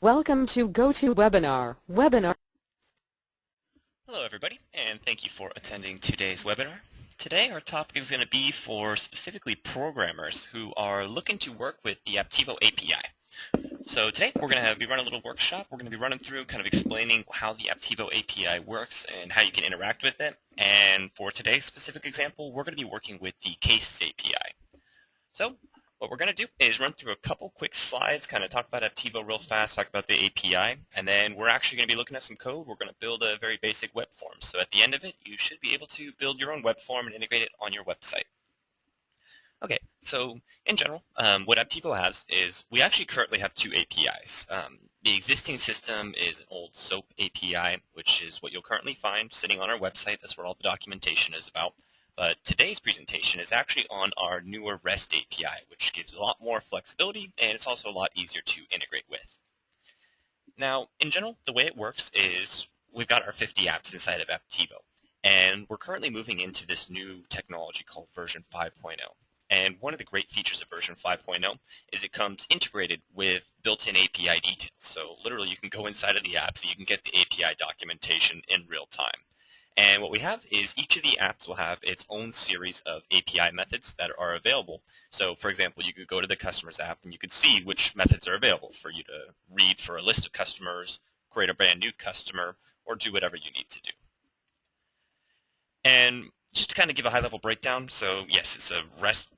Welcome to GoToWebinar. Hello everybody, and thank you for attending today's webinar. Today our topic is going to be for specifically programmers who are looking to work with the Apptivo API. So today we're going to be running a little workshop. We're going to be running through kind of explaining how the Apptivo API works and how you can interact with it. And for today's specific example, we're going to be working with the Cases API. So what we're going to do is run through a couple quick slides, kind of talk about Apptivo real fast, talk about the API, and then we're actually going to be looking at some code. We're going to build a very basic web form. So at the end of it, you should be able to build your own web form and integrate it on your website. Okay, so in general, what Apptivo has is we actually currently have two APIs. The existing system is an old SOAP API, which is what you'll currently find sitting on our website. That's where all the documentation is about. But today's presentation is actually on our newer REST API, which gives a lot more flexibility, and it's also a lot easier to integrate with. Now, in general, the way it works is we've got our 50 apps inside of Apptivo, and we're currently moving into this new technology called version 5.0. And one of the great features of version 5.0 is it comes integrated with built-in API details. So literally you can go inside of the apps and you can get the API documentation in real time. And what we have is each of the apps will have its own series of API methods that are available. So for example, you could go to the customers app and you could see which methods are available for you to read for a list of customers, create a brand new customer, or do whatever you need to do. And just to kind of give a high-level breakdown, so yes, it's a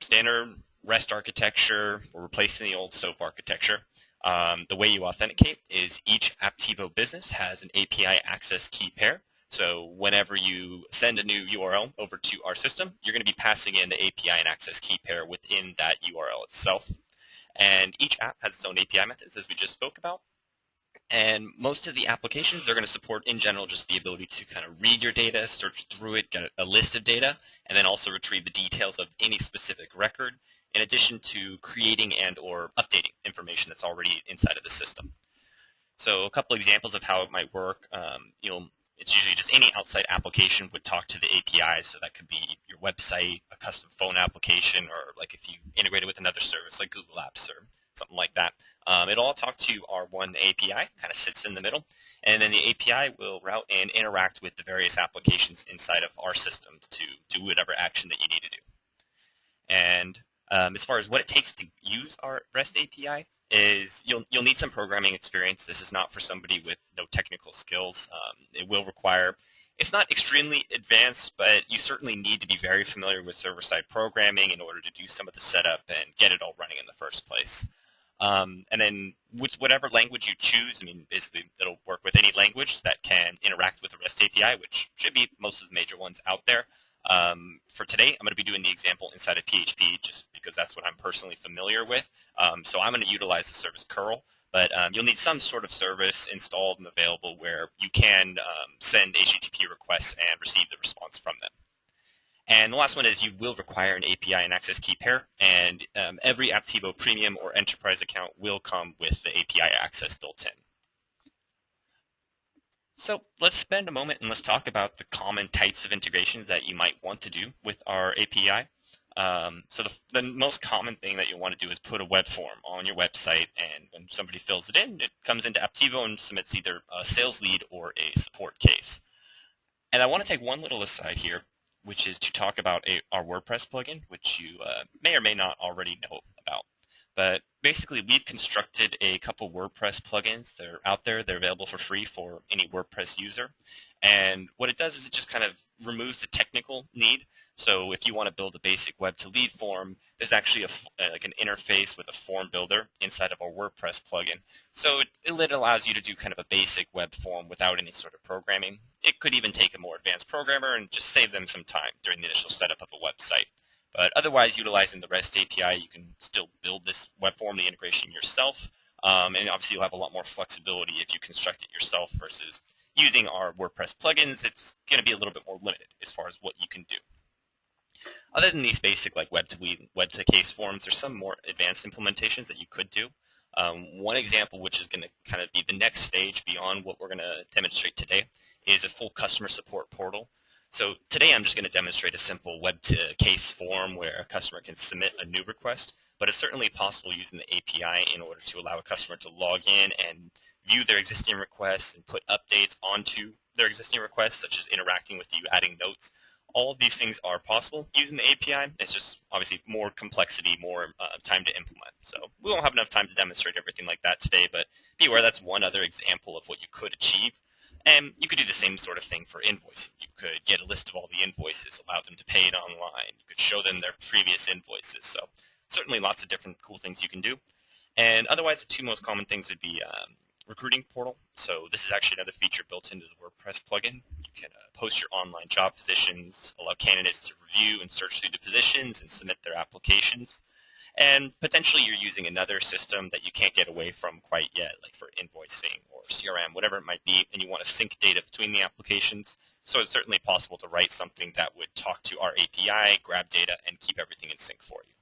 standard REST architecture. We're replacing the old SOAP architecture. The way you authenticate is each Apptivo business has an API access key pair. So whenever you send a new URL over to our system, you're going to be passing in the API and access key pair within that URL itself. And each app has its own API methods, as we just spoke about. And most of the applications are going to support, in general, just the ability to kind of read your data, search through it, get a list of data, and then also retrieve the details of any specific record, in addition to creating and or updating information that's already inside of the system. So a couple examples of how it might work. It's usually just any outside application would talk to the API, so that could be your website, a custom phone application, or like if you integrated with another service like Google Apps or something like that. It'll all talk to our one API, kind of sits in the middle, and then the API will route and interact with the various applications inside of our systems to do whatever action that you need to do. And as far as what it takes to use our REST API, is you'll need some programming experience. This is not for somebody with no technical skills. It will require, it's not extremely advanced, but you certainly need to be very familiar with server-side programming in order to do some of the setup and get it all running in the first place. And then with whatever language you choose, basically it'll work with any language that can interact with the REST API, which should be most of the major ones out there. For today, I'm going to be doing the example inside of PHP just because that's what I'm personally familiar with. So I'm going to utilize the service curl, but you'll need some sort of service installed and available where you can send HTTP requests and receive the response from them. And the last one is you will require an API and access key pair, and every Apptivo Premium or Enterprise account will come with the API access built in. So let's spend a moment and let's talk about the common types of integrations that you might want to do with our API. So the most common thing that you'll want to do is put a web form on your website, and when somebody fills it in, it comes into Apptivo and submits either a sales lead or a support case. And I want to take one little aside here, which is to talk about our WordPress plugin, which you may or may not already know about. But basically, we've constructed a couple WordPress plugins. They're out there. They're available for free for any WordPress user. And what it does is it just kind of removes the technical need. So if you want to build a basic web-to-lead form, there's actually like an interface with a form builder inside of our WordPress plugin. So it allows you to do kind of a basic web form without any sort of programming. It could even take a more advanced programmer and just save them some time during the initial setup of a website. But otherwise, utilizing the REST API, you can still build this web form, the integration yourself. And obviously, you'll have a lot more flexibility if you construct it yourself versus using our WordPress plugins. It's going to be a little bit more limited as far as what you can do. Other than these basic like web-to-case forms, there's some more advanced implementations that you could do. One example, which is going to kind of be the next stage beyond what we're going to demonstrate today, is a full customer support portal. So today I'm just going to demonstrate a simple web-to-case form where a customer can submit a new request. but it's certainly possible using the API in order to allow a customer to log in and view their existing requests and put updates onto their existing requests, such as interacting with you, adding notes. All of these things are possible using the API. It's just obviously more complexity, more time to implement. So we won't have enough time to demonstrate everything like that today, but be aware that's one other example of what you could achieve. And you could do the same sort of thing for invoicing. You could get a list of all the invoices, allow them to pay it online. You could show them their previous invoices. So certainly lots of different cool things you can do. And otherwise, the two most common things would be recruiting portal. So this is actually another feature built into the WordPress plugin. You can post your online job positions, allow candidates to review and search through the positions and submit their applications. And potentially you're using another system that you can't get away from quite yet, like for invoicing or CRM, whatever it might be, and you want to sync data between the applications. So it's certainly possible to write something that would talk to our API, grab data, and keep everything in sync for you.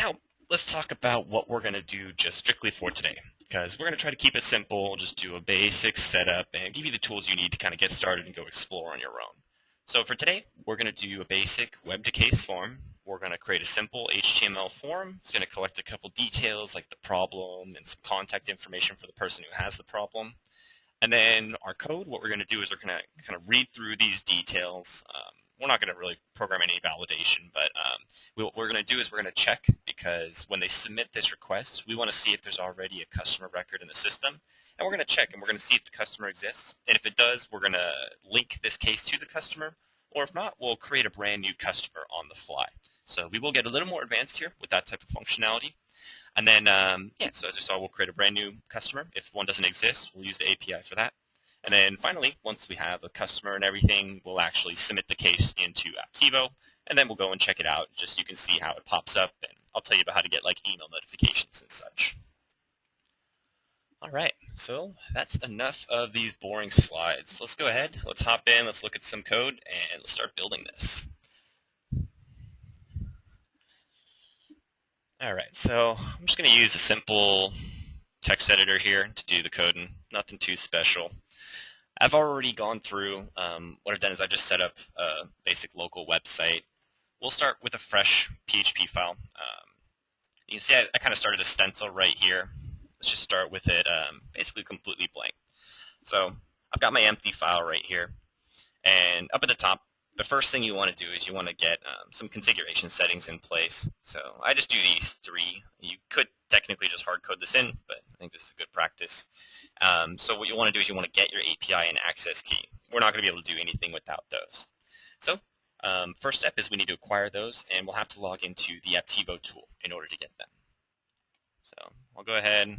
Now, let's talk about what we're going to do just strictly for today, because we're going to try to keep it simple, just do a basic setup, and give you the tools you need to kind of get started and go explore on your own. So for today, we're going to do a basic web-to-case form. We're going to create a simple HTML form. It's going to collect a couple details like the problem and some contact information for the person who has the problem. And then our code, what we're going to do is we're going to kind of read through these details. We're not going to really program any validation, but what we're going to do is we're going to check, because when they submit this request, we want to see if there's already a customer record in the system. And we're going to check, and we're going to see if the customer exists. And if it does, we're going to link this case to the customer. Or if not, we'll create a brand new customer on the fly. So we will get a little more advanced here with that type of functionality. And then, so as you saw, we'll create a brand new customer. If one doesn't exist, we'll use the API for that. And then finally, once we have a customer and everything, we'll actually submit the case into Apptivo, and then we'll go and check it out. Just you can see how it pops up, and I'll tell you about how to get like email notifications and such. All right, so that's enough of these boring slides. Let's go ahead, let's hop in, let's look at some code, and let's start building this. All right, so I'm just going to use a simple text editor here to do the coding, nothing too special. I've already gone through, what I've done is I've just set up a basic local website. We'll start with a fresh PHP file. You can see I kind of started a stencil right here. Let's just start with it basically completely blank. So I've got my empty file right here. And up at the top, the first thing you want to do is you want to get some configuration settings in place. So I just do these three. You could technically just hard code this in, but I think this is good practice. So what you want to do is you want to get your API and access key. We're not going to be able to do anything without those. So first step is we need to acquire those, and we'll have to log into the Apptivo tool in order to get them. So I'll go ahead,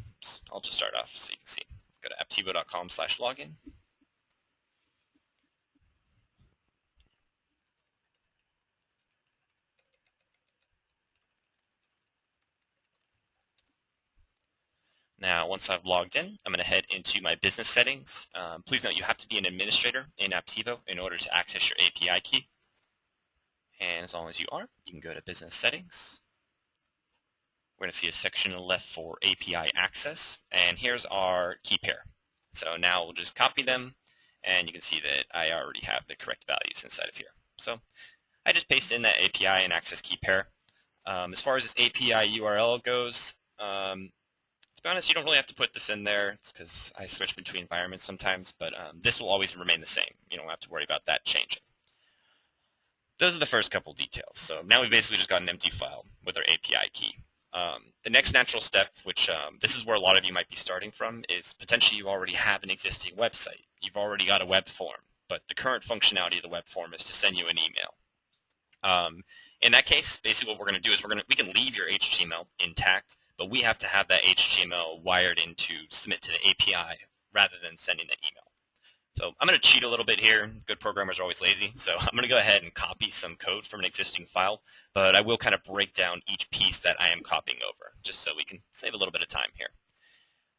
I'll just start off so you can see. Go to apptivo.com/login. Now, once I've logged in, I'm going to head into my business settings. Please note you have to be an administrator in Apptivo in order to access your API key. And as long as you are, you can go to business settings. We're going to see a section on the left for API access. And here's our key pair. So now we'll just copy them, and you can see that I already have the correct values inside of here. So I just paste in that API and access key pair. As far as this API URL goes, to be honest, you don't really have to put this in there. It's because I switch between environments sometimes, but this will always remain the same. You don't have to worry about that changing. Those are the first couple details. So now we've basically just got an empty file with our API key. The next natural step, which this is where a lot of you might be starting from, is potentially you already have an existing website. You've already got a web form, but the current functionality of the web form is to send you an email. In that case, basically what we're going to do is we can leave your HTML intact, but we have to have that HTML wired in to submit to the API rather than sending the email. So I'm going to cheat a little bit here. Good programmers are always lazy. So I'm going to go ahead and copy some code from an existing file, but I will kind of break down each piece that I am copying over, just so we can save a little bit of time here.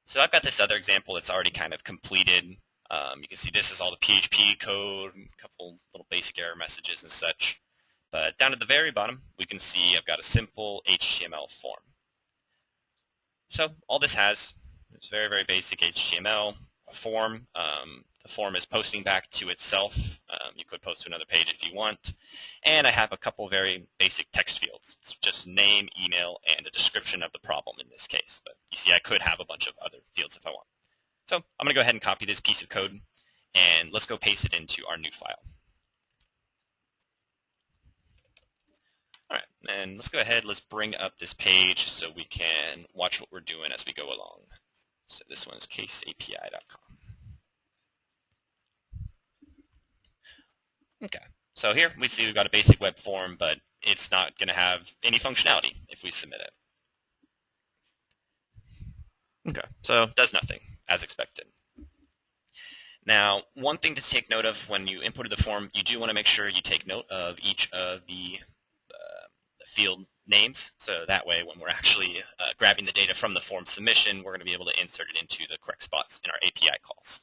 So I've got this other example that's already kind of completed. You can see this is all the PHP code, a couple little basic error messages and such. But down at the very bottom, we can see I've got a simple HTML form. So all this has is very, very basic HTML, a form. The form is posting back to itself. You could post to another page if you want. And I have a couple very basic text fields. It's just name, email, and a description of the problem in this case. But you see, I could have a bunch of other fields if I want. So I'm going to go ahead and copy this piece of code, and let's go paste it into our new file. All right, and let's go ahead. Let's bring up this page so we can watch what we're doing as we go along. So this one is caseapi.com. Okay, so here we see we've got a basic web form, but it's not going to have any functionality if we submit it. Okay, so it does nothing, as expected. Now, one thing to take note of when you inputted the form, you do want to make sure you take note of each of the field names, so that way when we're actually grabbing the data from the form submission, we're going to be able to insert it into the correct spots in our API calls.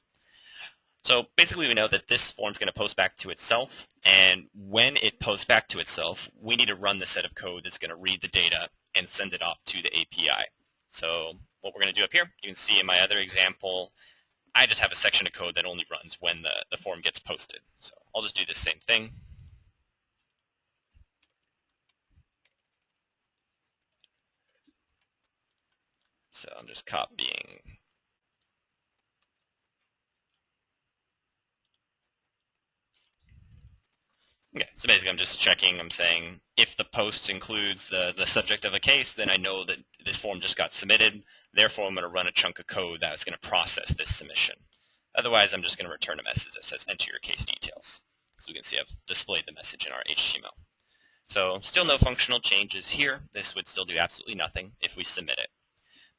So basically we know that this form is going to post back to itself, and when it posts back to itself, we need to run the set of code that's going to read the data and send it off to the API. So what we're going to do up here, you can see in my other example, I just have a section of code that only runs when the form gets posted. So I'll just do the same thing. So I'm just copying. Okay, so basically I'm just checking, I'm saying if the post includes the subject of a case, then I know that this form just got submitted. Therefore, I'm going to run a chunk of code that's going to process this submission. Otherwise, I'm just going to return a message that says enter your case details. So we can see I've displayed the message in our HTML. So still no functional changes here. This would still do absolutely nothing if we submit it.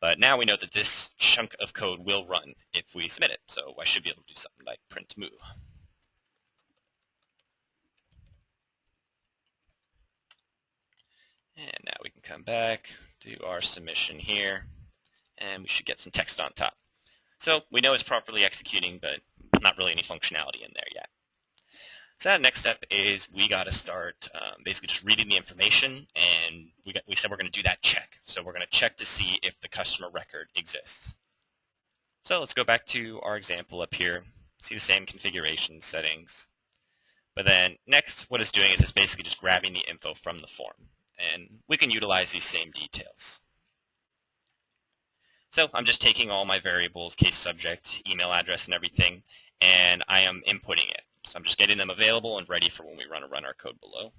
But now we know that this chunk of code will run if we submit it. So I should be able to do something like print moo. And now we can come back, do our submission here, and we should get some text on top. So we know it's properly executing, but not really any functionality in there yet. So that next step is we got to start basically just reading the information, and we said we're going to do that check. So we're going to check to see if the customer record exists. So let's go back to our example up here, see the same configuration settings. But then next, what it's doing is it's basically just grabbing the info from the form. And we can utilize these same details. So I'm just taking all my variables, case subject, email address, and everything, and I am inputting it. So I'm just getting them available and ready for when we run our code below.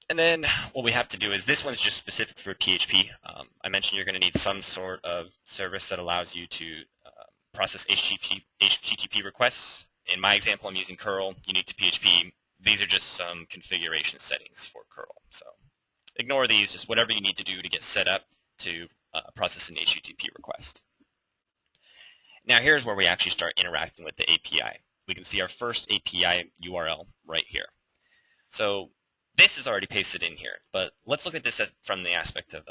And then what we have to do is this one's just specific for PHP. I mentioned you're going to need some sort of service that allows you to process HTTP requests. In my example, I'm using curl, unique to PHP. These are just some configuration settings for curl. So ignore these, just whatever you need to do to get set up to process an HTTP request. Now here's where we actually start interacting with the API. We can see our first API URL right here. So this is already pasted in here, but let's look at this from the aspect of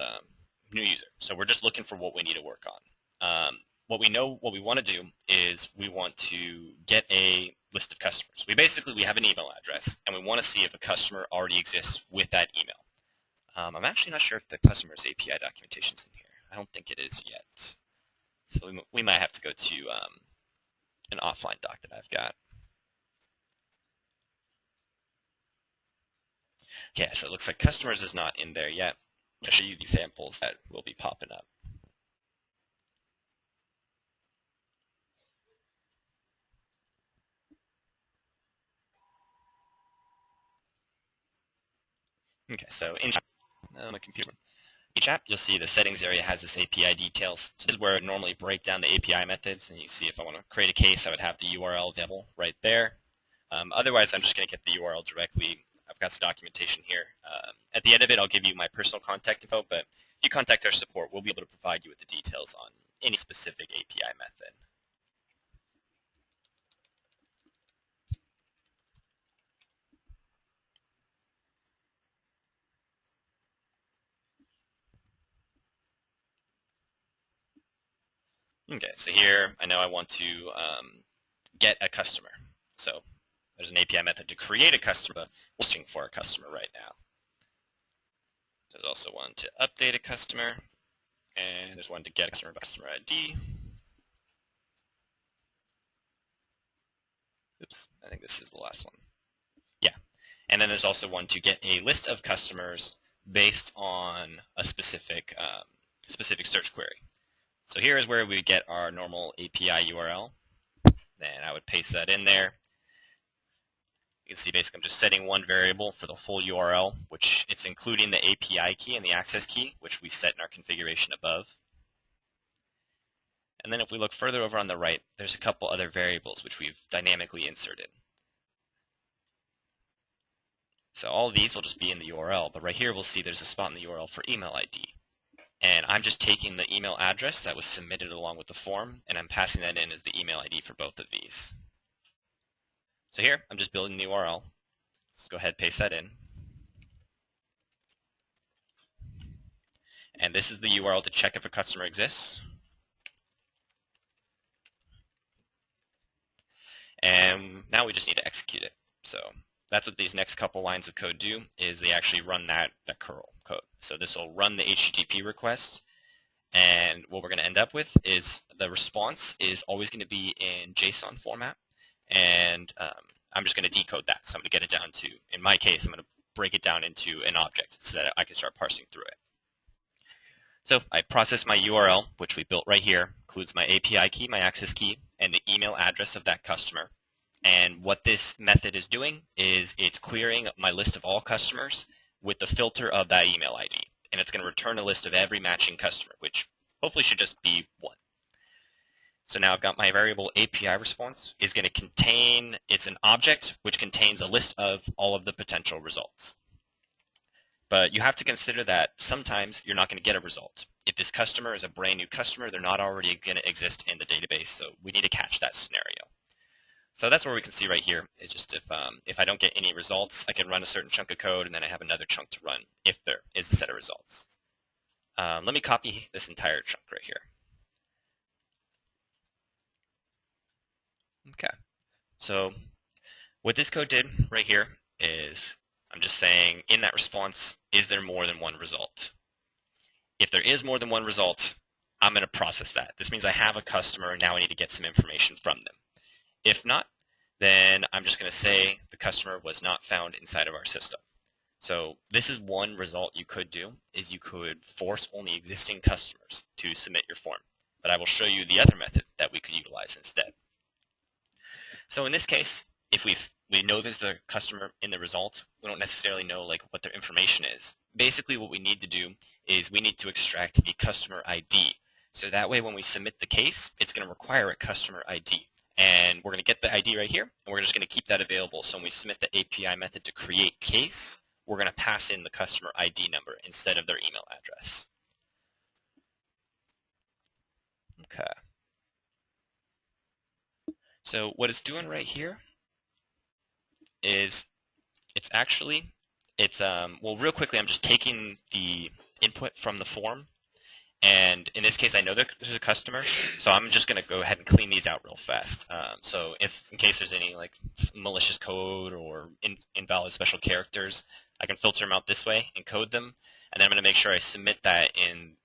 new user. So we're just looking for what we need to work on. What we want to do is we want to get a list of customers. We have an email address, and we want to see if a customer already exists with that email. I'm actually not sure if the customer's API documentation is in here. I don't think it is yet. So we might have to go to an offline doc that I've got. Okay, so it looks like customers is not in there yet. I'll show you the examples that will be popping up. Okay, so in my computer, each app, you'll see the settings area has this API details. So this is where it normally break down the API methods, and you see if I want to create a case, I would have the URL available right there. Otherwise, I'm just going to get the URL directly. I've got some documentation here. At the end of it, I'll give you my personal contact info, but if you contact our support, we'll be able to provide you with the details on any specific API method. Okay, so here I know I want to get a customer. So there's an API method to create a customer, we're searching for a customer right now. There's also one to update a customer, And there's one to get customer by customer ID. Oops, I think this is the last one. Yeah. And then there's also one to get a list of customers based on a specific search query. So here is where we get our normal API URL. Then I would paste that in there. You can see basically I'm just setting one variable for the full URL, which it's including the API key and the access key, which we set in our configuration above. And then if we look further over on the right, there's a couple other variables which we've dynamically inserted. So all of these will just be in the URL, but right here we'll see there's a spot in the URL for email ID. And I'm just taking the email address that was submitted along with the form, and I'm passing that in as the email ID for both of these. So here, I'm just building the URL. Let's go ahead and paste that in. And this is the URL to check if a customer exists. And now we just need to execute it. So that's what these next couple lines of code do, is they actually run that curl code. So this will run the HTTP request, and what we're going to end up with is the response is always going to be in JSON format, and I'm just going to decode that. So I'm going to get it down to, in my case, I'm going to break it down into an object so that I can start parsing through it. So I process my URL, which we built right here, includes my API key, my access key, and the email address of that customer. And what this method is doing is it's querying my list of all customers with the filter of that email ID. And it's going to return a list of every matching customer, which hopefully should just be one. So now I've got my variable API response is going to contain, it's an object which contains a list of all of the potential results. But you have to consider that sometimes you're not going to get a result. If this customer is a brand new customer, they're not already going to exist in the database, so we need to catch that scenario. So that's where we can see right here is just if I don't get any results, I can run a certain chunk of code, and then I have another chunk to run if there is a set of results. Let me copy this entire chunk right here. Okay, so what this code did right here is I'm just saying in that response, is there more than one result? If there is more than one result, I'm going to process that. This means I have a customer, and now I need to get some information from them. If not, then I'm just going to say the customer was not found inside of our system. So this is one result you could do, is you could force only existing customers to submit your form. But I will show you the other method that we could utilize instead. So in this case, if we know there's the customer in the result, we don't necessarily know what their information is. Basically what we need to do is we need to extract the customer ID. So that way when we submit the case, it's going to require a customer ID. And we're going to get the ID right here, and we're just going to keep that available. So when we submit the API method to create case, we're going to pass in the customer ID number instead of their email address. Okay. So what it's doing right here is well, real quickly, I'm just taking the input from the form. And in this case, I know there's a customer, so I'm just going to go ahead and clean these out real fast. So in case there's any malicious code or invalid special characters, I can filter them out this way and code them, and then I'm going to make sure I submit that in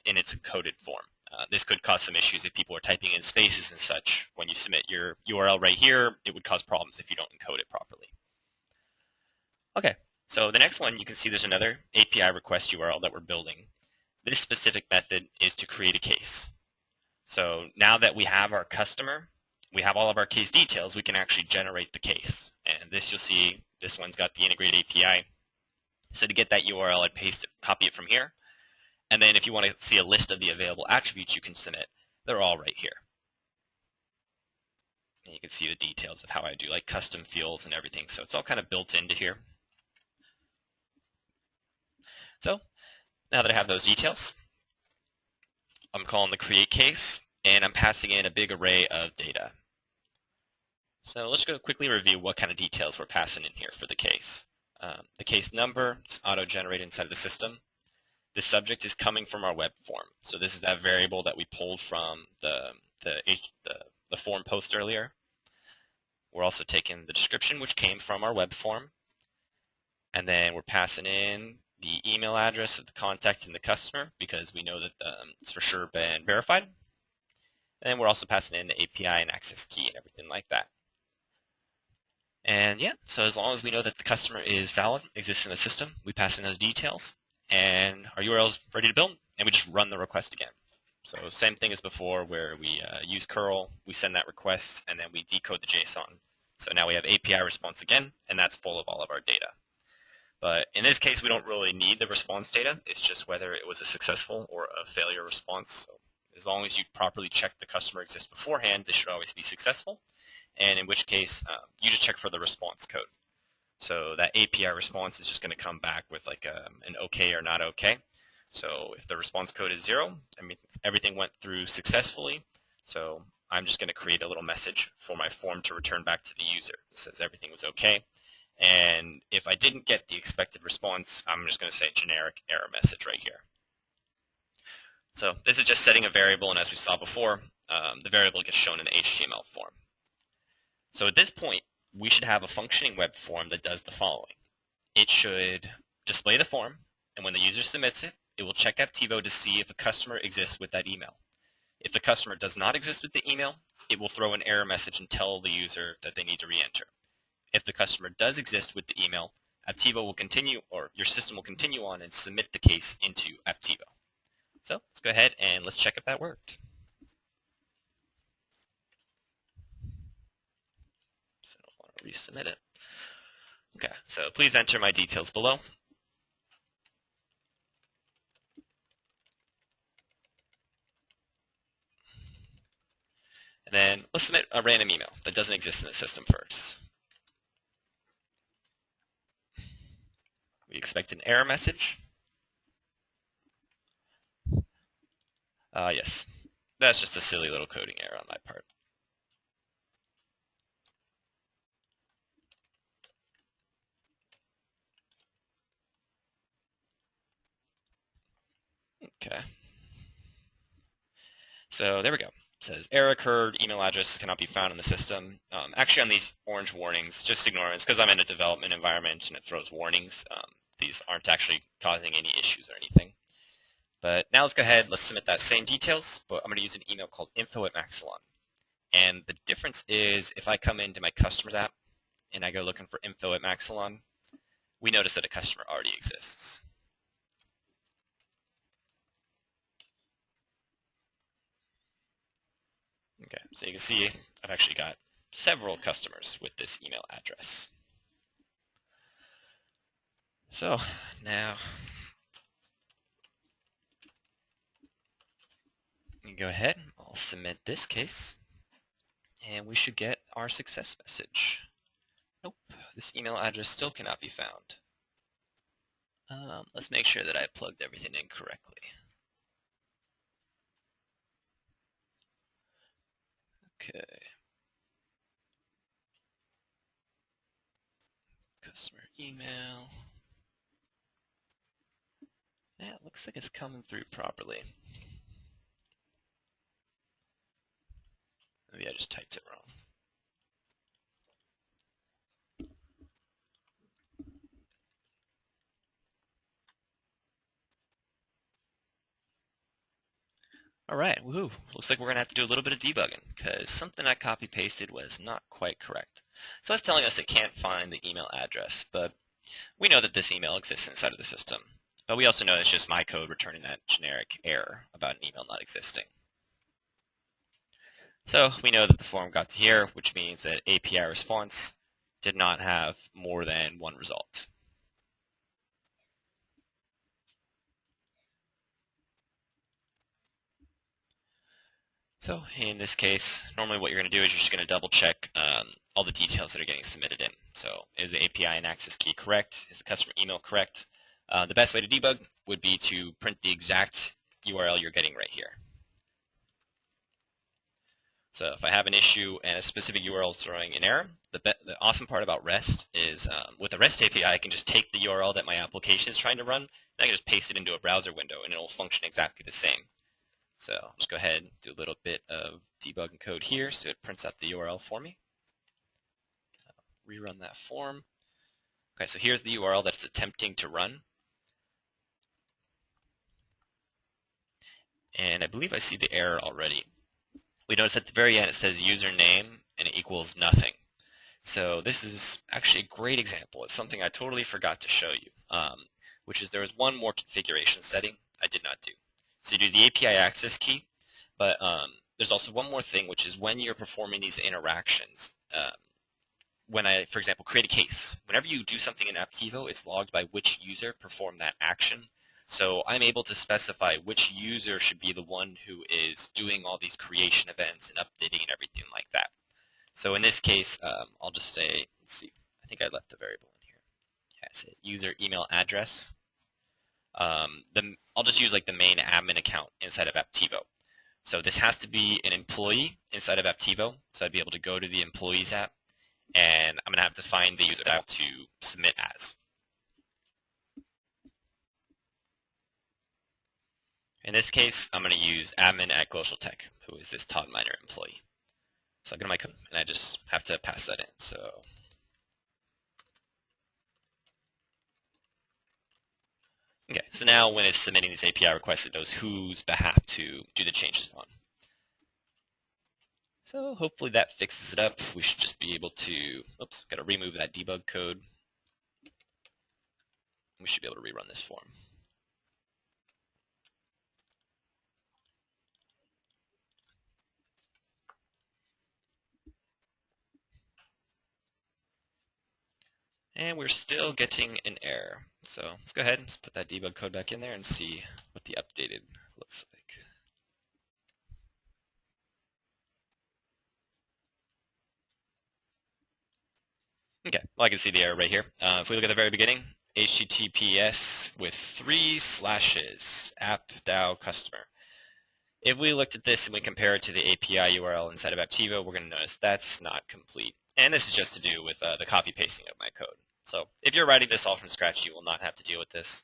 its encoded form. This could cause some issues if people are typing in spaces and such. When you submit your URL right here, it would cause problems if you don't encode it properly. Okay, so the next one, you can see there's another API request URL that we're building. This specific method is to create a case. So now that we have our customer, we have all of our case details, we can actually generate the case. And this you'll see, this one's got the integrated API. So to get that URL, I'd paste it, copy it from here. And then if you want to see a list of the available attributes you can submit, they're all right here. And you can see the details of how I do custom fields and everything. So it's all kind of built into here. So now that I have those details, I'm calling the create case, and I'm passing in a big array of data. So let's go quickly review what kind of details we're passing in here for the case. The case number is auto-generated inside of the system. The subject is coming from our web form. So this is that variable that we pulled from the form post earlier. We're also taking the description, which came from our web form. And then we're passing in the email address of the contact and the customer because we know that it's for sure been verified. And then we're also passing in the API and access key and everything like that. And yeah, so as long as we know that the customer is valid, exists in the system, we pass in those details, and our URL is ready to build, and we just run the request again. So same thing as before, where we use curl, we send that request, and then we decode the JSON. So now we have API response again, and that's full of all of our data. But in this case, we don't really need the response data. It's just whether it was a successful or a failure response. So as long as you properly check the customer exists beforehand, this should always be successful. And in which case, you just check for the response code. So that API response is just going to come back with like an OK or not OK. So if the response code is 0, I mean everything went through successfully. So I'm just going to create a little message for my form to return back to the user. It says everything was OK. And if I didn't get the expected response, I'm just going to say generic error message right here. So this is just setting a variable, and as we saw before, the variable gets shown in the HTML form. So at this point, we should have a functioning web form that does the following. It should display the form, and when the user submits it, it will check Apptivo to see if a customer exists with that email. If the customer does not exist with the email, it will throw an error message and tell the user that they need to re-enter. If the customer does exist with the email, Apptivo will continue, or your system will continue on and submit the case into Apptivo. So let's go ahead and let's check if that worked. So I want to resubmit it. Okay, so please enter my details below. And then let's submit a random email that doesn't exist in the system first. We expect an error message. Yes, that's just a silly little coding error on my part. Okay. So there we go. It says error occurred, email address cannot be found in the system. Actually on these orange warnings, just ignore it. It's because I'm in a development environment and it throws warnings. These aren't actually causing any issues or anything. But now let's go ahead, let's submit that same details, but I'm going to use an email called info@Maxilon. And the difference is if I come into my customers app and I go looking for info@Maxilon, we notice that a customer already exists. Okay, so you can see I've actually got several customers with this email address. So now we can go ahead, I'll submit this case, and we should get our success message. Nope, this email address still cannot be found. Let's make sure that I plugged everything in correctly. Okay. Customer email. Yeah, it looks like it's coming through properly. Maybe I just typed it wrong. All right, woohoo. Looks like we're going to have to do a little bit of debugging because something I copy-pasted was not quite correct. So it's telling us it can't find the email address, but we know that this email exists inside of the system. But we also know it's just my code returning that generic error about an email not existing. So we know that the form got to here, which means that API response did not have more than one result. So in this case, normally what you're going to do is you're just going to double check all the details that are getting submitted in. So is the API and access key correct? Is the customer email correct? The best way to debug would be to print the exact URL you're getting right here. So if I have an issue and a specific URL is throwing an error, the awesome part about REST is with the REST API, I can just take the URL that my application is trying to run, and I can just paste it into a browser window, and it will function exactly the same. So I'll just go ahead and do a little bit of debugging code here so it prints out the URL for me. Rerun that form. Okay, so here's the URL that it's attempting to run. And I believe I see the error already. We notice at the very end it says username and it equals nothing. So this is actually a great example. It's something I totally forgot to show you, which is there was one more configuration setting I did not do. So you do the API access key, but there's also one more thing, which is when you're performing these interactions. When I, for example, create a case, whenever you do something in Apptivo, it's logged by which user performed that action. So I'm able to specify which user should be the one who is doing all these creation events and updating and everything like that. So in this case, I'll just say, let's see, I think I left the variable in here. Yeah, I said user email address. I'll just use like the main admin account inside of Apptivo. So this has to be an employee inside of Apptivo. So I'd be able to go to the employees app, and I'm going to have to find the user app to submit as. In this case, I'm going to use admin at Glacial Tech, who is this Todd Miner employee. So I go to my code, and I just have to pass that in. So okay, so now when it's submitting these API requests, it knows whose behalf to do the changes on. So hopefully that fixes it up. We should just be able to, oops, got to remove that debug code. We should be able to rerun this form. And we're still getting an error. So let's go ahead and just put that debug code back in there and see what the updated looks like. Okay, well I can see the error right here. If we look at the very beginning, HTTPS with 3 slashes, app.dow customer. If we looked at this and we compare it to the API URL inside of Apptivo, we're going to notice that's not complete. And this is just to do with the copy pasting of my code. So if you're writing this all from scratch, you will not have to deal with this.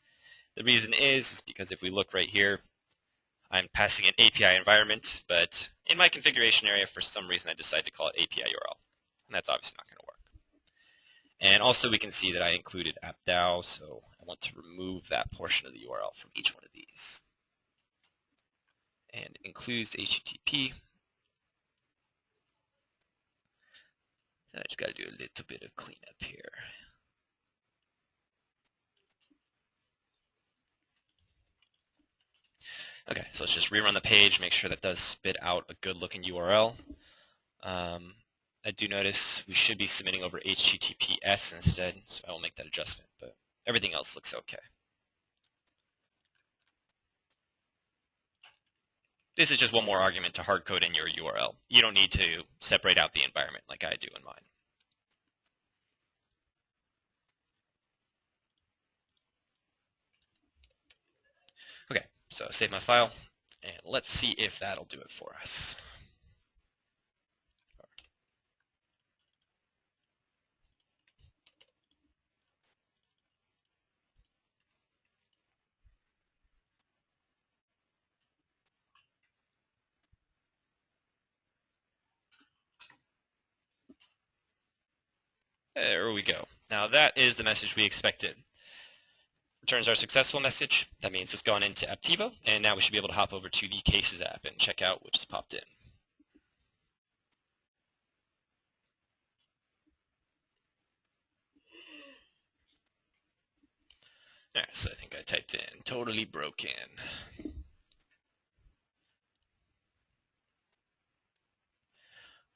The reason is because if we look right here, I'm passing an API environment, but in my configuration area, for some reason, I decided to call it API URL. And that's obviously not going to work. And also we can see that I included AppDAO, so I want to remove that portion of the URL from each one of these. And includes HTTP. So I just got to do a little bit of cleanup here. Okay, so let's just rerun the page, make sure that does spit out a good looking URL. I do notice we should be submitting over HTTPS instead, so I will make that adjustment, but everything else looks okay. This is just one more argument to hard code in your URL. You don't need to separate out the environment like I do in mine. Okay, so save my file, and let's see if that'll do it for us. There we go. Now that is the message we expected. Returns our successful message. That means it's gone into Apptivo, and now we should be able to hop over to the Cases app and check out what just popped in. All right, so I think I typed in totally broken.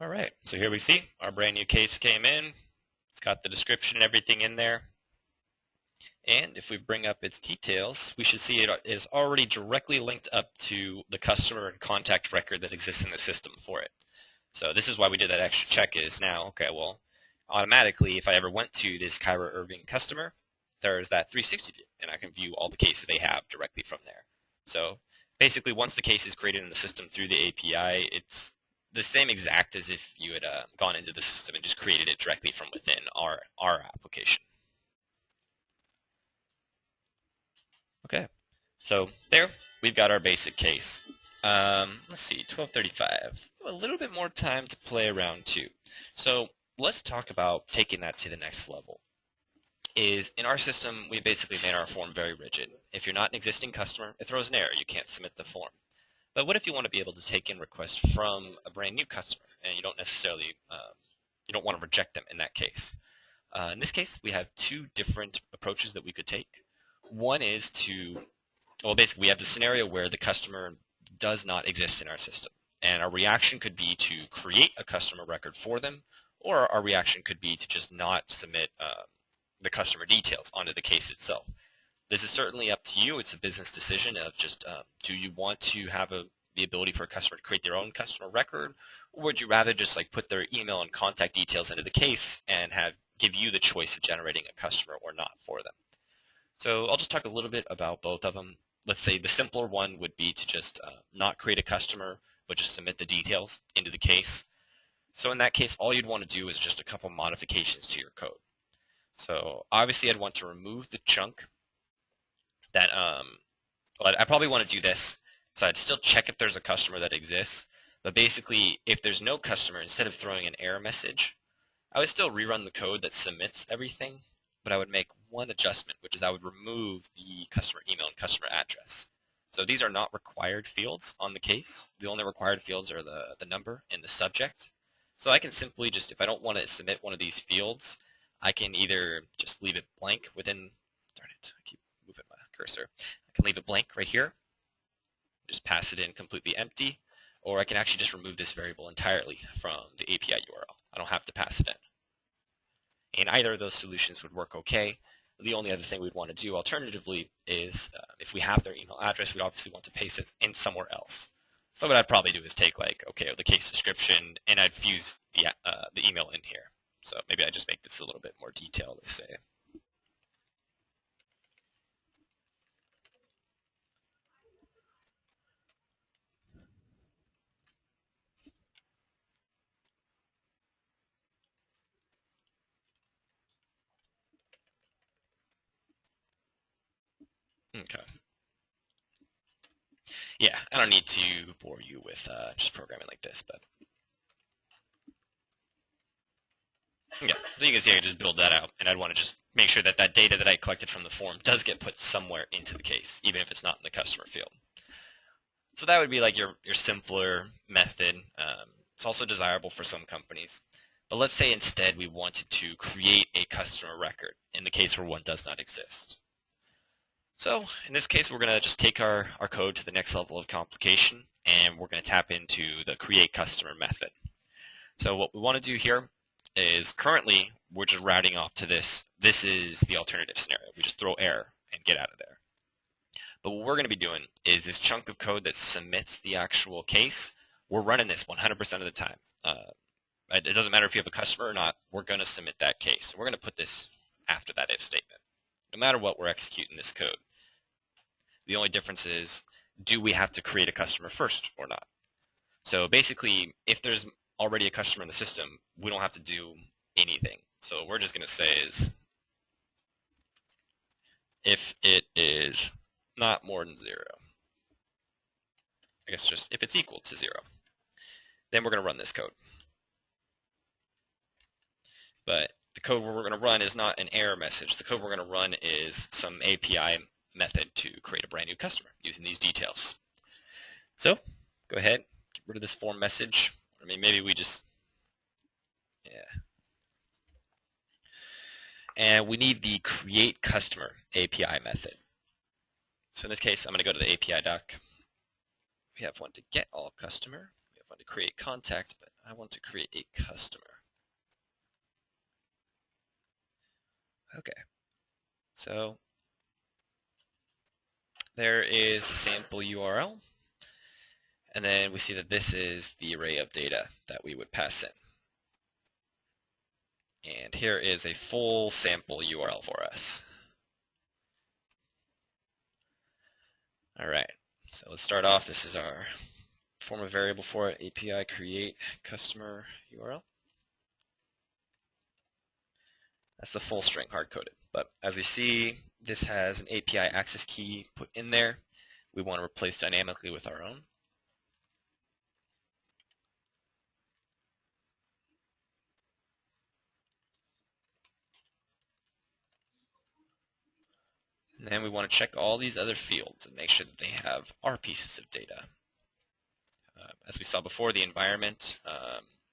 All right, so here we see our brand new case came in. It's got the description and everything in there. And if we bring up its details, we should see it is already directly linked up to the customer and contact record that exists in the system for it. So this is why we did that extra check is now, okay, well, automatically, if I ever went to this Kyra Irving customer, there's that 360 view, and I can view all the cases they have directly from there. So basically, once the case is created in the system through the API, it's the same exact as if you had gone into the system and just created it directly from within our application. Okay, so there we've got our basic case. Let's see, 1235. A little bit more time to play around too. So let's talk about taking that to the next level. Is in our system, we basically made our form very rigid. If you're not an existing customer, it throws an error. You can't submit the form. But what if you want to be able to take in requests from a brand new customer and you don't necessarily, you don't want to reject them in that case? In this case, we have two different approaches that we could take. One is to, well, basically we have the scenario where the customer does not exist in our system. And our reaction could be to create a customer record for them, or our reaction could be to just not submit the customer details onto the case itself. This is certainly up to you. It's a business decision of just, do you want to have the ability for a customer to create their own customer record, or would you rather just like put their email and contact details into the case and give you the choice of generating a customer or not for them? So I'll just talk a little bit about both of them. Let's say the simpler one would be to just not create a customer, but just submit the details into the case. So in that case, all you'd want to do is just a couple modifications to your code. So obviously I'd want to remove the chunk that, well, I probably want to do this. So I'd still check if there's a customer that exists. But basically, if there's no customer, instead of throwing an error message, I would still rerun the code that submits everything, but I would make one adjustment, which is I would remove the customer email and customer address. So these are not required fields on the case. The only required fields are the number and the subject. So I can simply just, if I don't want to submit one of these fields, I can either just leave it blank within, darn it, I keep moving my cursor. I can leave it blank right here, just pass it in completely empty, or I can actually just remove this variable entirely from the API URL. I don't have to pass it in. And either of those solutions would work okay. The only other thing we'd want to do alternatively is if we have their email address, we'd obviously want to paste it in somewhere else. So what I'd probably do is take like, okay, the case description, and I'd fuse the email in here. So maybe I just make this a little bit more detailed, let's say. Okay. Yeah, I don't need to bore you with just programming like this, but yeah, so you can see I just build that out, and I'd want to just make sure that that data that I collected from the form does get put somewhere into the case, even if it's not in the customer field. So that would be like your simpler method. It's also desirable for some companies. But let's say instead we wanted to create a customer record in the case where one does not exist. So in this case, we're going to just take our code to the next level of complication, and we're going to tap into the create customer method. So what we want to do here is currently we're just routing off to this. This is the alternative scenario. We just throw error and get out of there. But what we're going to be doing is this chunk of code that submits the actual case, we're running this 100% of the time. It doesn't matter if you have a customer or not, we're going to submit that case. So we're going to put this after that if statement. No matter what, we're executing this code. The only difference is, do we have to create a customer first or not? So basically, if there's already a customer in the system, we don't have to do anything. So what we're just going to say is, if it is not more than 0, I guess just if it's equal to 0, then we're going to run this code. But the code we're going to run is not an error message. The code we're going to run is some API method to create a brand new customer using these details. So go ahead, get rid of this form message. I mean, maybe we just, yeah. And we need the create customer API method. So in this case, I'm going to go to the API doc. We have one to get all customer. We have one to create contact, but I want to create a customer. Okay. So there is the sample URL. And then we see that this is the array of data that we would pass in. And here is a full sample URL for us. All right, so let's start off. This is our form of variable for it, API create customer URL. That's the full string hard-coded. But as we see, this has an API access key put in there. We want to replace dynamically with our own. And then we want to check all these other fields and make sure that they have our pieces of data. As we saw before, the environment,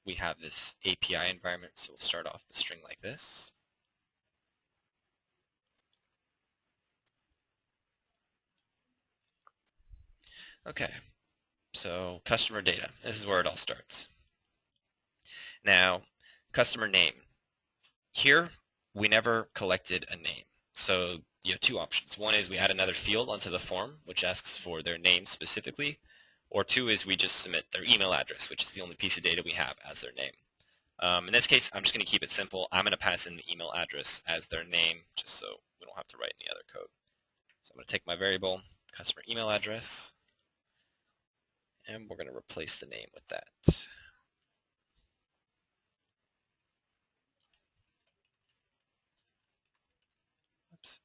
we have this API environment, so we'll start off the string like this. Okay, so customer data. This is where it all starts. Now, customer name. Here, we never collected a name. So you have two options. One is we add another field onto the form, which asks for their name specifically. Or two is we just submit their email address, which is the only piece of data we have as their name. In this case, I'm just going to keep it simple. I'm going to pass in the email address as their name, just so we don't have to write any other code. So I'm going to take my variable, customer email address, and we're going to replace the name with that. Oops.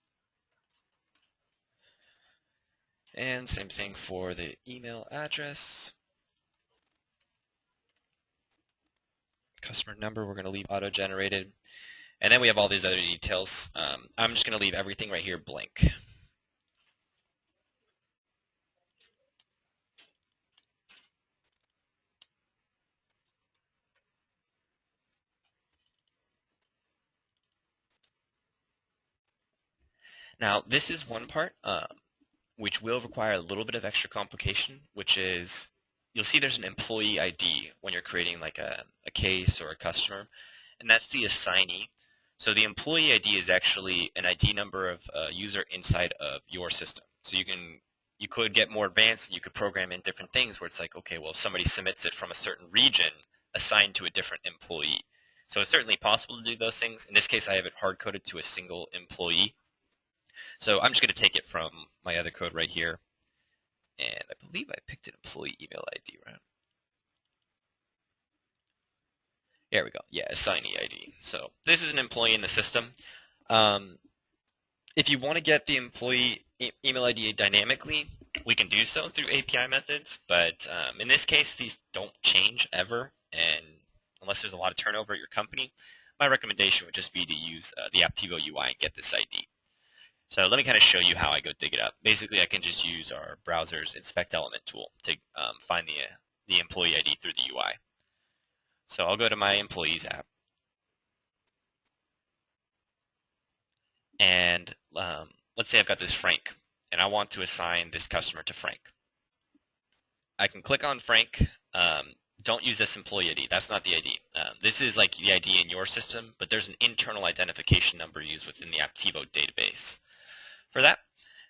And same thing for the email address. Customer number, we're going to leave auto-generated. And then we have all these other details. I'm just going to leave everything right here blank. Now, this is one part which will require a little bit of extra complication, which is you'll see there's an employee ID when you're creating like a case or a customer, and that's the assignee. So the employee ID is actually an ID number of a user inside of your system. So you could get more advanced and you could program in different things where it's like, okay, well, if somebody submits it from a certain region assigned to a different employee. So it's certainly possible to do those things. In this case, I have it hard-coded to a single employee. So I'm just going to take it from my other code right here. And I believe I picked an employee email ID, right? There we go. Yeah, assignee ID. So this is an employee in the system. If you want to get the employee email ID dynamically, we can do so through API methods. But in this case, these don't change ever. And unless there's a lot of turnover at your company, my recommendation would just be to use the Apptivo UI and get this ID. So let me kind of show you how I go dig it up. Basically, I can just use our browser's inspect element tool to find the employee ID through the UI. So I'll go to my employees app. And let's say I've got this Frank, and I want to assign this customer to Frank. I can click on Frank. Don't use this employee ID. That's not the ID. This is like the ID in your system, but there's an internal identification number used within the Apptivo database. For that,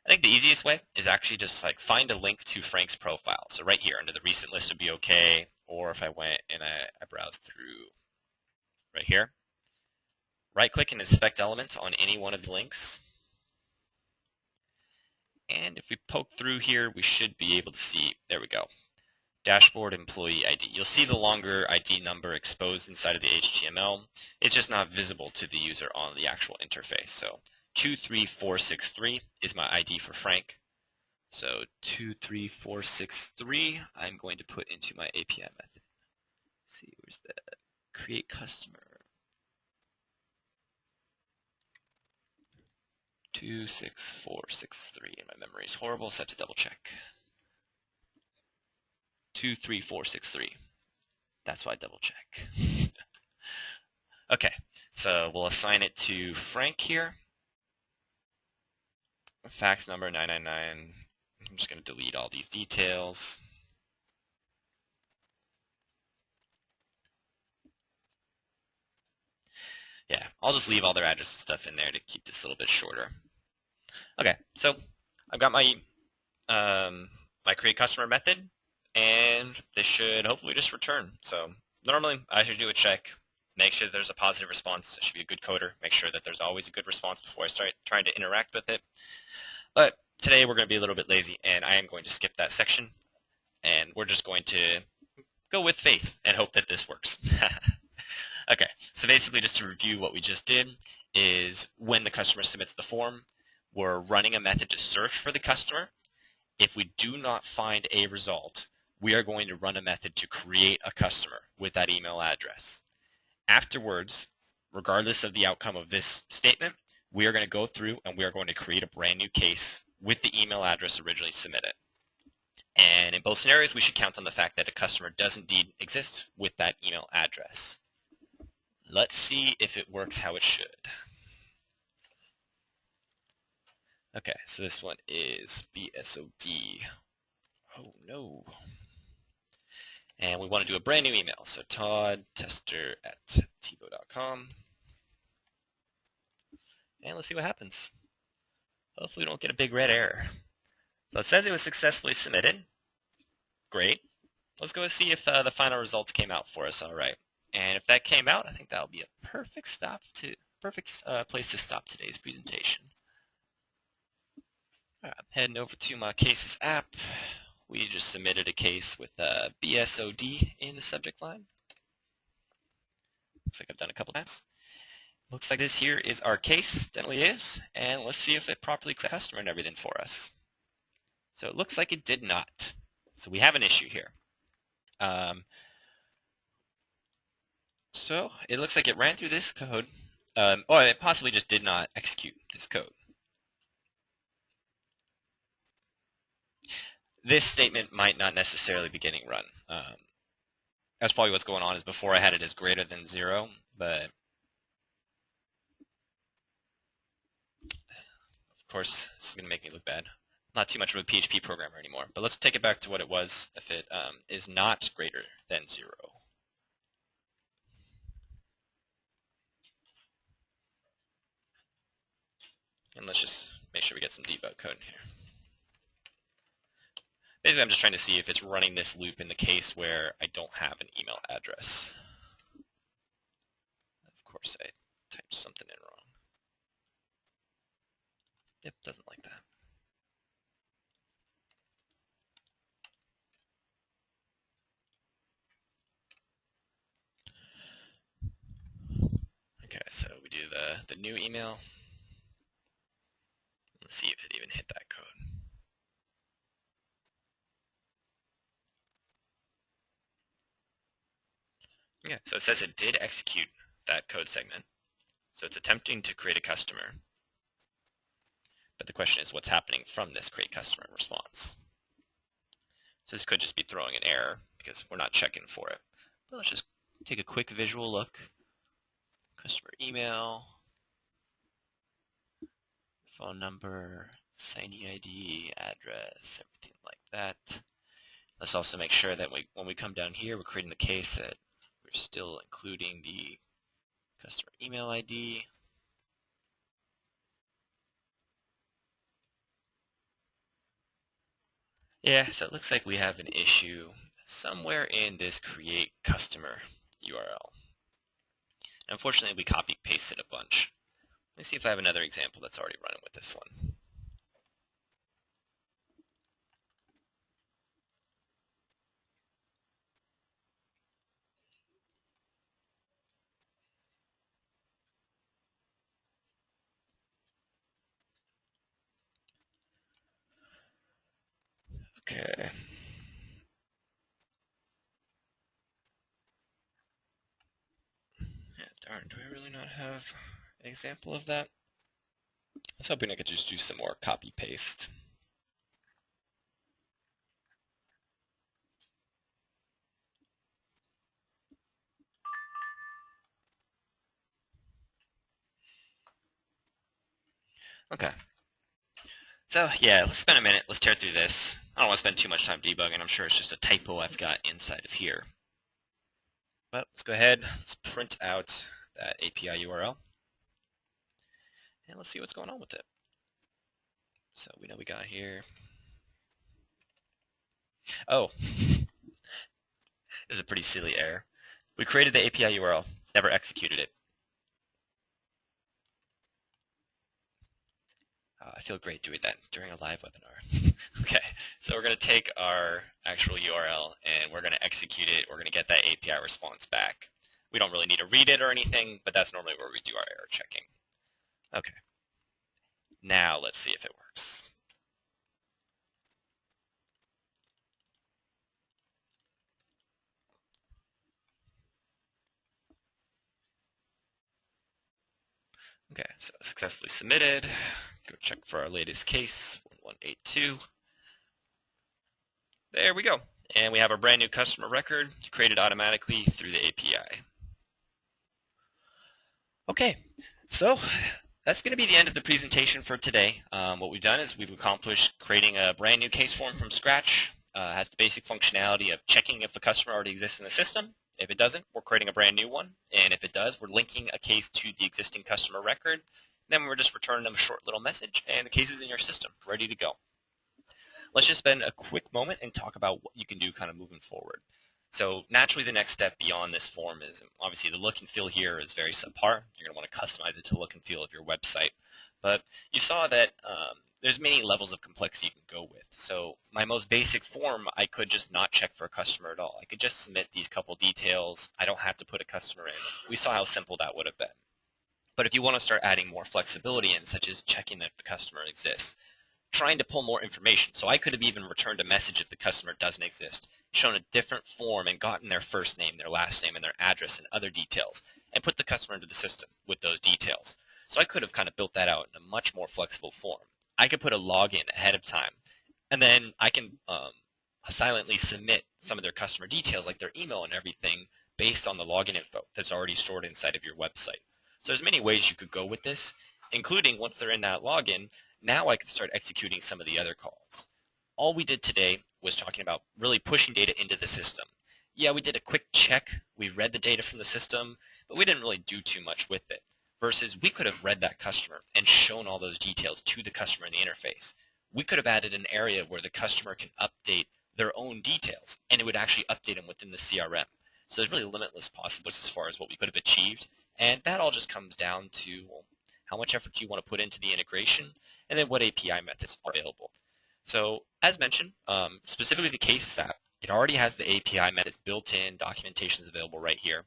I think the easiest way is actually just like find a link to Frank's profile. So right here under the recent list would be okay, or if I went and I browsed through right here, right-click and inspect element on any one of the links. And if we poke through here, we should be able to see, there we go, dashboard employee ID. You'll see the longer ID number exposed inside of the HTML. It's just not visible to the user on the actual interface. So 23463 is my ID for Frank. So 23463 I'm going to put into my API method. Let's see, where's the create customer? 26463, and my memory is horrible, so I have to double check. 23463. That's why I double check. Okay, so we'll assign it to Frank here. Fax number 999. I'm just going to delete all these details. Yeah, I'll just leave all their address and stuff in there to keep this a little bit shorter. Okay, so I've got my my create customer method, and this should hopefully just return. So normally I should do a check, make sure that there's a positive response. I should be a good coder, make sure that there's always a good response before I start trying to interact with it. But today we're going to be a little bit lazy, and I am going to skip that section, and we're just going to go with faith and hope that this works. Okay, so basically just to review what we just did is when the customer submits the form, we're running a method to search for the customer. If we do not find a result, we are going to run a method to create a customer with that email address. Afterwards, regardless of the outcome of this statement, we are going to go through and we are going to create a brand new case with the email address originally submitted. And in both scenarios, we should count on the fact that a customer does indeed exist with that email address. Let's see if it works how it should. Okay, so this one is BSOD. Oh no. And we want to do a brand new email. So toddtester@apptivo.com. And let's see what happens. Hopefully we don't get a big red error. So it says it was successfully submitted. Great. Let's go and see if the final results came out for us all right. And if that came out, I think that'll be a perfect place to stop today's presentation. All right, I'm heading over to my cases app. We just submitted a case with BSOD in the subject line. Looks like I've done a couple times. Looks like this here is our case, definitely is, and let's see if it properly created a customer and everything for us. So it looks like it did not. So we have an issue here. So it looks like it ran through this code, or it possibly just did not execute this code. This statement might not necessarily be getting run. That's probably what's going on. Is before I had it as greater than 0, but of course this is going to make me look bad. Not too much of a PHP programmer anymore. But let's take it back to what it was if it is not greater than 0. And let's just make sure we get some debug code in here. Basically, I'm just trying to see if it's running this loop in the case where I don't have an email address. Of course, I typed something in wrong. Yep, doesn't like that. Okay, so we do the new email. Let's see if it even hit that code. Yeah, so it says it did execute that code segment. So it's attempting to create a customer. But the question is what's happening from this create customer response. So this could just be throwing an error because we're not checking for it. But let's just take a quick visual look. Customer email, phone number, signee ID, address, everything like that. Let's also make sure that when we come down here, we're creating the case that we're still including the customer email ID. Yeah, so it looks like we have an issue somewhere in this create customer URL. Unfortunately, we copy-pasted a bunch. Let me see if I have another example that's already running with this one. Okay. Yeah, darn, do I really not have an example of that? I was hoping I could just do some more copy-paste. Okay. So yeah, let's spend a minute. Let's tear through this. I don't want to spend too much time debugging. I'm sure it's just a typo I've got inside of here. But let's go ahead. Let's print out that API URL. And let's see what's going on with it. So we know we got here. Oh, this is a pretty silly error. We created the API URL, never executed it. I feel great doing that during a live webinar. Okay, so we're going to take our actual URL and we're going to execute it. We're going to get that API response back. We don't really need to read it or anything, but that's normally where we do our error checking. Okay, now let's see if it works. Okay, so successfully submitted. Go check for our latest case, 1182. There we go. And we have our brand new customer record created automatically through the API. Okay, so that's going to be the end of the presentation for today. What we've done is we've accomplished creating a brand new case form from scratch. Has the basic functionality of checking if a customer already exists in the system. If it doesn't, we're creating a brand new one. And if it does, we're linking a case to the existing customer record. Then we're just returning them a short little message, and the case is in your system, ready to go. Let's just spend a quick moment and talk about what you can do kind of moving forward. So naturally, the next step beyond this form is obviously the look and feel here is very subpar. You're going to want to customize it to the look and feel of your website. But you saw that there's many levels of complexity you can go with. So my most basic form, I could just not check for a customer at all. I could just submit these couple details. I don't have to put a customer in. We saw how simple that would have been. But if you want to start adding more flexibility in, such as checking if the customer exists, trying to pull more information. So I could have even returned a message if the customer doesn't exist, shown a different form and gotten their first name, their last name, and their address and other details, and put the customer into the system with those details. So I could have kind of built that out in a much more flexible form. I could put a login ahead of time, and then I can silently submit some of their customer details, like their email and everything, based on the login info that's already stored inside of your website. So there's many ways you could go with this, including once they're in that login, now I can start executing some of the other calls. All we did today was talking about really pushing data into the system. Yeah, we did a quick check. We read the data from the system, but we didn't really do too much with it. Versus we could have read that customer and shown all those details to the customer in the interface. We could have added an area where the customer can update their own details, and it would actually update them within the CRM. So there's really limitless possibilities as far as what we could have achieved. And that all just comes down to how much effort do you want to put into the integration, and then what API methods are available. So as mentioned, specifically the Cases app, it already has the API methods built in, documentation is available right here.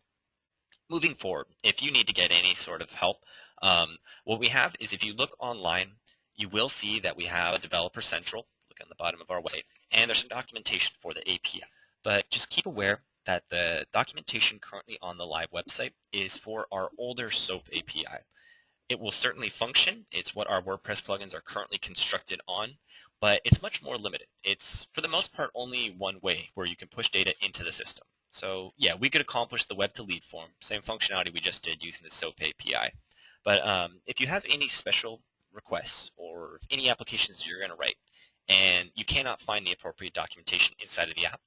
Moving forward, if you need to get any sort of help, what we have is if you look online, you will see that we have a Developer Central, look on the bottom of our website, and there's some documentation for the API. But just keep aware that the documentation currently on the live website is for our older SOAP API. It will certainly function. It's what our WordPress plugins are currently constructed on, but it's much more limited. It's, for the most part, only one way where you can push data into the system. So yeah, we could accomplish the web to lead form, same functionality we just did using the SOAP API. But if you have any special requests or any applications you're going to write, and you cannot find the appropriate documentation inside of the app,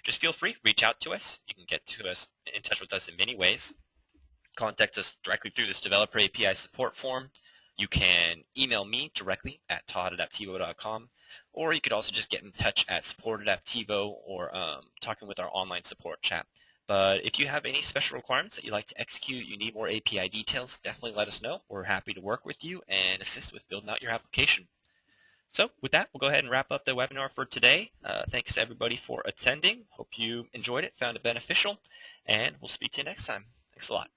just feel free, reach out to us. You can get to us, in touch with us in many ways. Contact us directly through this Developer API support form. You can email me directly at todd@apptivo.com, or you could also just get in touch at support@apptivo or talking with our online support chat. But if you have any special requirements that you'd like to execute, you need more API details, definitely let us know. We're happy to work with you and assist with building out your application. So with that, we'll go ahead and wrap up the webinar for today. Thanks to everybody for attending. Hope you enjoyed it, found it beneficial, and we'll speak to you next time. Thanks a lot.